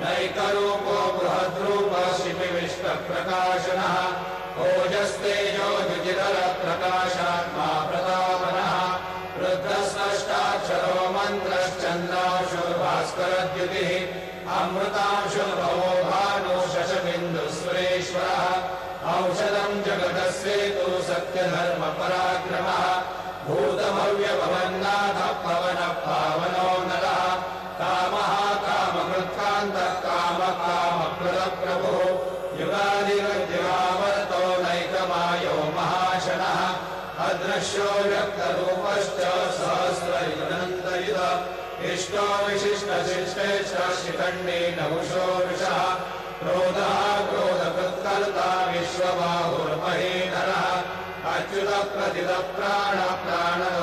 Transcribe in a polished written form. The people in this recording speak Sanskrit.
नैकरूपो बृहद्रूप शिपिविष्टप्रकाशनः ओजस्तेजो द्युतिधरप्रकाशात्मा प्रतापनः रुद्रस्रष्टाक्षरो मन्त्रश्चन्द्रांशुर्भास्करद्युतिः अमृतांशुर्भवो भानु शशबिन्दुस्वरेश्वरः औषधम् जगतस्येतु सत्यधर्मपराक्रमः भूतभव्यभवन्नाथः पवनः पावनो नरः कामः कामकृत्कान्तः कामः कामप्रदप्रभुः युगादिवद्युगावर्तो नैकमायो महाशनः अदृश्यो व्यक्तरूपश्च सहस्रयुगनन्तयुध इष्टो विशिष्टशिष्टेश्च शिखण्डी नहुषो वृषः क्रोधः क्रोधकृत्कर्ता विश्वबाहुर्महीधरः अच्युतप्रथितप्राण प्राणनाथ